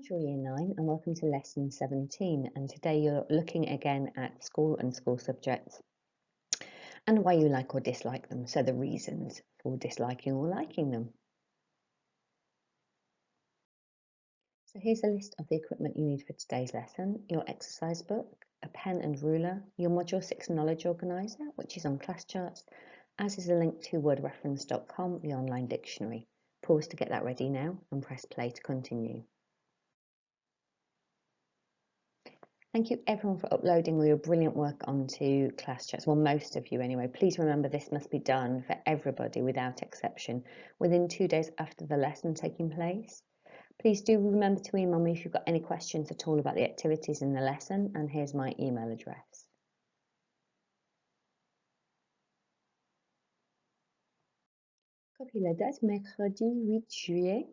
Bonjour Year 9 and welcome to Lesson 17, and today you're looking again at school and school subjects and why you like or dislike them, so the reasons for disliking or liking them. So here's a list of the equipment you need for today's lesson: your exercise book, a pen and ruler, your Module 6 knowledge organiser, which is on class charts, as is a link to wordreference.com, the online dictionary. Pause to get that ready now and press play to continue. Thank you everyone for uploading all your brilliant work onto class chats. Well, most of you anyway. Please remember this must be done for everybody without exception within 2 days after the lesson taking place. Please do remember to email me if you've got any questions at all about the activities in the lesson, and here's my email address. Copy la date, mercredi 8 juillet.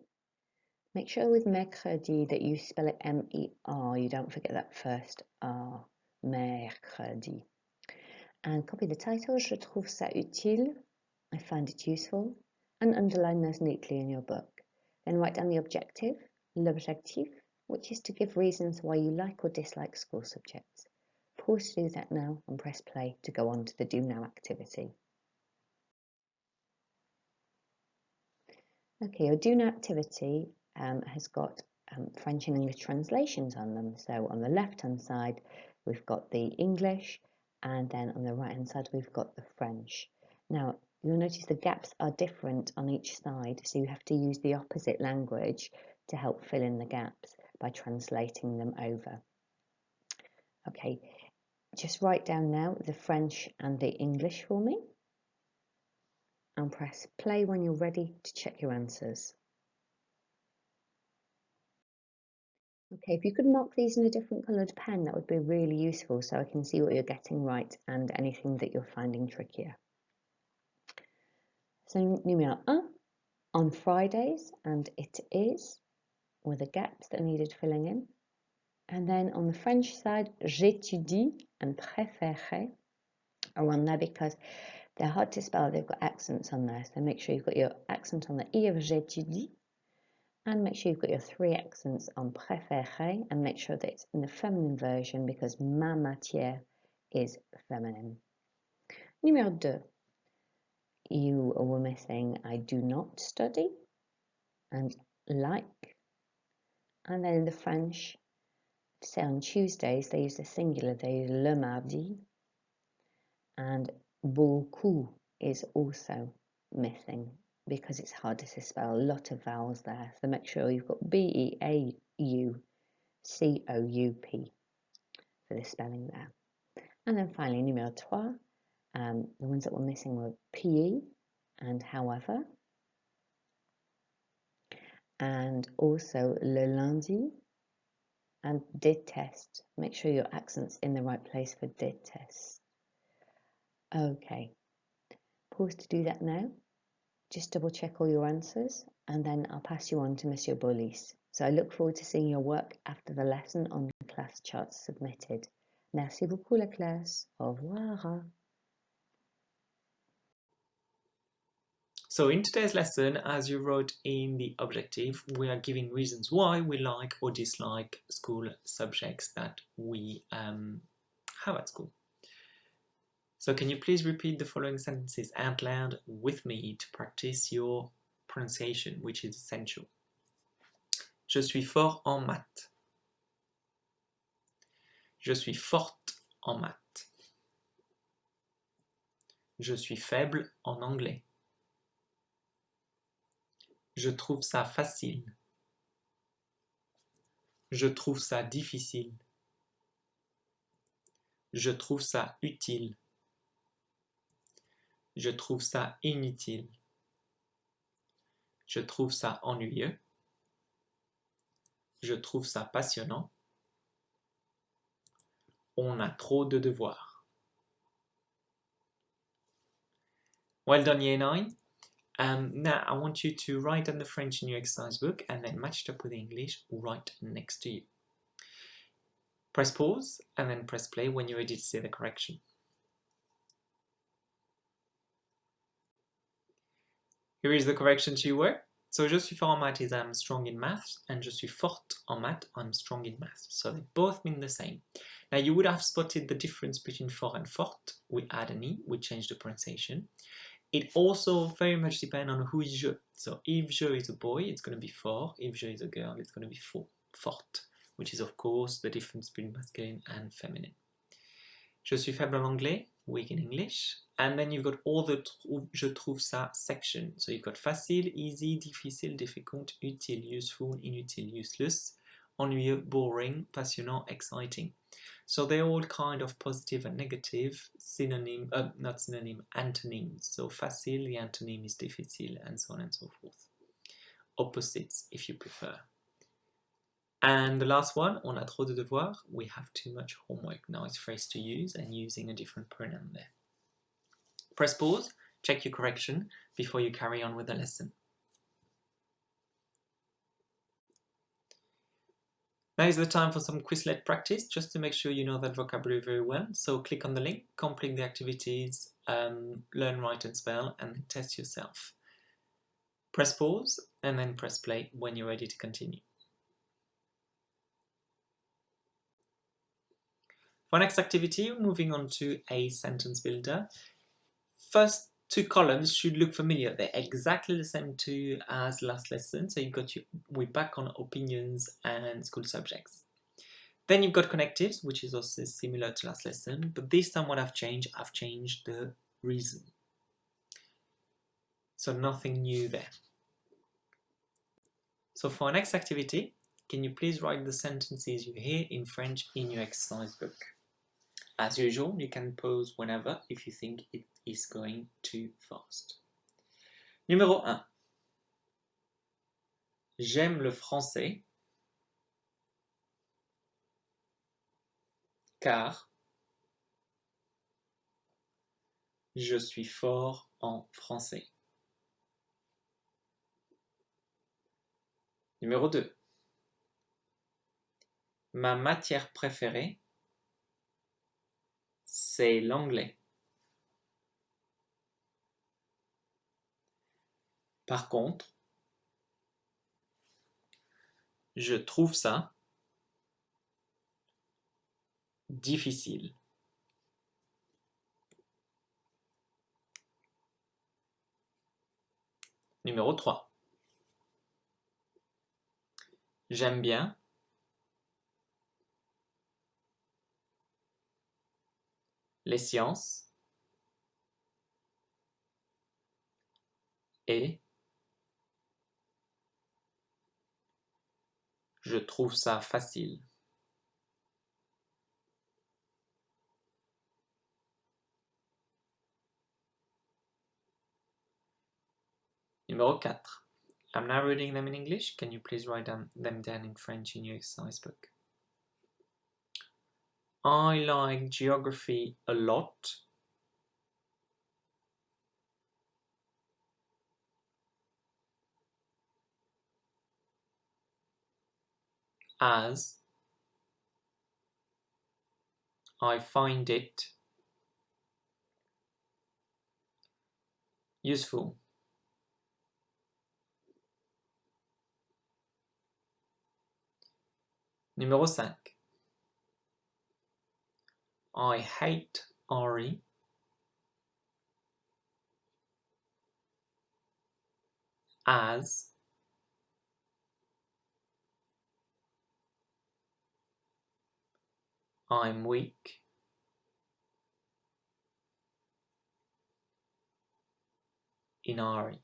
Make sure with mercredi that you spell it M-E-R. You don't forget that first R. Mercredi. And copy the title, Je trouve ça utile, I find it useful, and underline those neatly in your book. Then write down the objective, l'objectif, which is to give reasons why you like or dislike school subjects. Pause to do that now and press play to go on to the Do Now activity. Okay, your Do Now activity has got French and English translations on them. So on the left-hand side, we've got the English, and then on the right-hand side, we've got the French. Now, you'll notice the gaps are different on each side, so you have to use the opposite language to help fill in the gaps by translating them over. Okay, just write down now the French and the English for me, and press play when you're ready to check your answers. Okay, if you could mark these in a different coloured pen, that would be really useful so I can see what you're getting right and anything that you're finding trickier. So, numéro 1, on Fridays, and it is, with the gaps that needed filling in. And then on the French side, j'étudie and préférerais are on there because they're hard to spell, they've got accents on there. So make sure you've got your accent on the E of j'étudie. And make sure you've got your 3 accents on préféré, and make sure that it's in the feminine version because ma matière is feminine. Numéro 2. You were missing I do not study and like. And then in the French, say on Tuesdays, they use the singular, they use le mardi. And beaucoup is also missing because it's harder to spell, a lot of vowels there. So make sure you've got B-E-A-U-C-O-U-P for the spelling there. And then finally, numéro 3, the ones that were missing were PE and however. And also le lundi and déteste. Make sure your accent's in the right place for déteste. Okay, pause to do that now. Just double check all your answers and then I'll pass you on to Monsieur Bolis. So I look forward to seeing your work after the lesson on the class charts submitted. Merci beaucoup la classe. Au revoir. So in today's lesson, as you wrote in the objective, we are giving reasons why we like or dislike school subjects that we have at school. So can you please repeat the following sentences out loud with me to practice your pronunciation, which is essential. Je suis fort en maths. Je suis forte en maths. Je suis faible en anglais. Je trouve ça facile. Je trouve ça difficile. Je trouve ça utile. Je trouve ça inutile. Je trouve ça ennuyeux. Je trouve ça passionnant. On a trop de devoirs. Well done, Year 9. Now I want you to write on the French in your exercise book and then match it up with the English right next to you. Press pause and then press play when you're ready to see the correction. Here is the correction to your work. So je suis fort en maths is I'm strong in maths, and je suis forte en maths, I'm strong in maths. So they both mean the same. Now you would have spotted the difference between fort and forte. We add an E, we change the pronunciation. It also very much depends on who is je. So if je is a boy, it's going to be fort. If je is a girl, it's going to be forte, which is of course the difference between masculine and feminine. Je suis faible en anglais, weak in English. And then you've got all the je trouve ça section. So you've got facile, easy, difficile, difficult, utile, useful, inutile, useless, ennuyeux, boring, passionnant, exciting. So they're all kind of positive and negative synonym, not synonym, antonyms. So facile, the antonym is difficile, and so on and so forth. Opposites, if you prefer. And the last one, on a trop de devoirs, we have too much homework. Now it's phrase to use and using a different pronoun there. Press pause, check your correction before you carry on with the lesson. Now is the time for some Quizlet practice, just to make sure you know that vocabulary very well. So click on the link, complete the activities, learn, write and spell, and then test yourself. Press pause and then press play when you're ready to continue. For next activity, moving on to a sentence builder. First two columns should look familiar. They're exactly the same two as last lesson. So we're back on opinions and school subjects. Then you've got connectives, which is also similar to last lesson, but this time what I've changed the reason. So nothing new there. So for our next activity, can you please write the sentences you hear in French in your exercise book? As usual, you can pause whenever if you think it is going too fast. Numéro 1. J'aime le français car je suis fort en français. Numéro 2. Ma matière préférée, c'est l'anglais. Par contre, je trouve ça difficile. Numéro 3. J'aime bien les sciences et je trouve ça facile. Numéro 4. I'm now reading them in English. Can you please write them down in French in your exercise book? I like geography a lot. As I find it useful. Numéro 5. I hate RE as I'm weak in RE.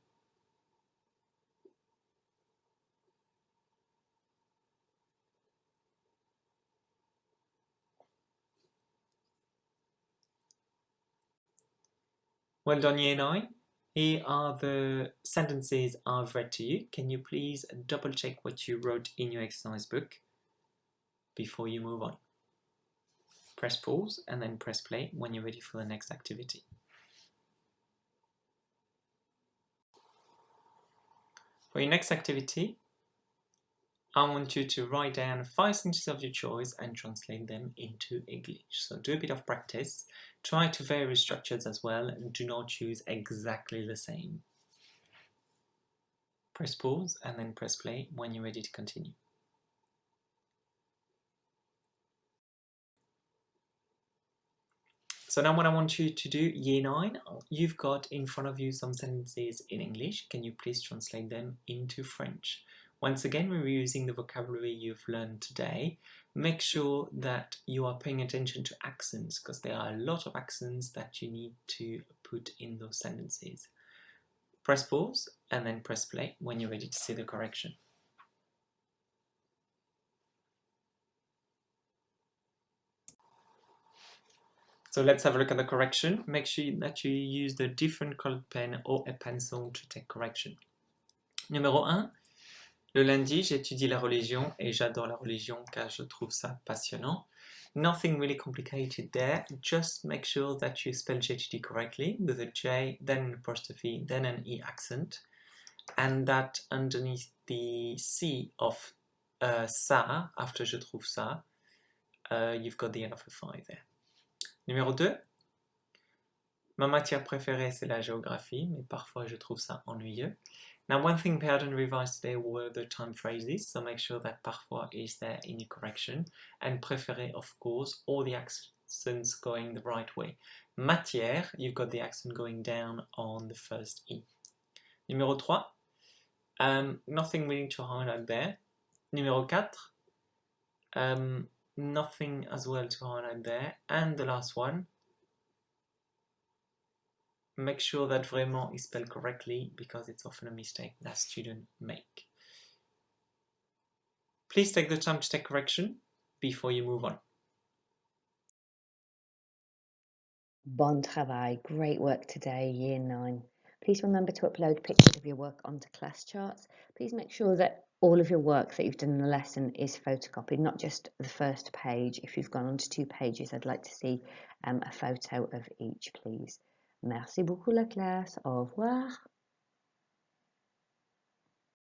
Well done, Year 9. Here are the sentences I've read to you. Can you please double check what you wrote in your exercise book before you move on? Press pause and then press play when you're ready for the next activity. For your next activity, I want you to write down 5 sentences of your choice and translate them into English. So do a bit of practice. Try to vary structures as well and do not choose exactly the same. Press pause and then press play when you're ready to continue. So now what I want you to do, Year 9, you've got in front of you some sentences in English. Can you please translate them into French? Once again, we're using the vocabulary you've learned today. Make sure that you are paying attention to accents because there are a lot of accents that you need to put in those sentences. Press pause and then press play when you're ready to see the correction. So let's have a look at the correction. Make sure that you use the different colored pen or a pencil to take correction. Numéro 1. Le lundi, j'étudie la religion et j'adore la religion car je trouve ça passionnant. Nothing really complicated there. Just make sure that you spell j'étudie correctly with a J, then an apostrophe, then an E accent. And that underneath the C of ça, after je trouve ça, you've got the end of a 5 there. Numéro 2. Ma matière préférée, c'est la géographie, mais parfois je trouve ça ennuyeux. Now, one thing we hadn't revised today were the time phrases, so make sure that parfois is there in your correction. And préféré, of course, all the accents going the right way. Matière, you've got the accent going down on the first E. Numéro 3, nothing really to highlight there. Numéro 4, nothing as well to highlight there. And the last one, make sure that vraiment is spelled correctly because it's often a mistake that students make. Please take the time to take correction before you move on. Bon travail, great work today, Year 9. Please remember to upload pictures of your work onto class charts. Please make sure that all of your work that you've done in the lesson is photocopied, not just the first page. If you've gone onto 2 pages, I'd like to see a photo of each, please. Merci beaucoup la classe. Au revoir.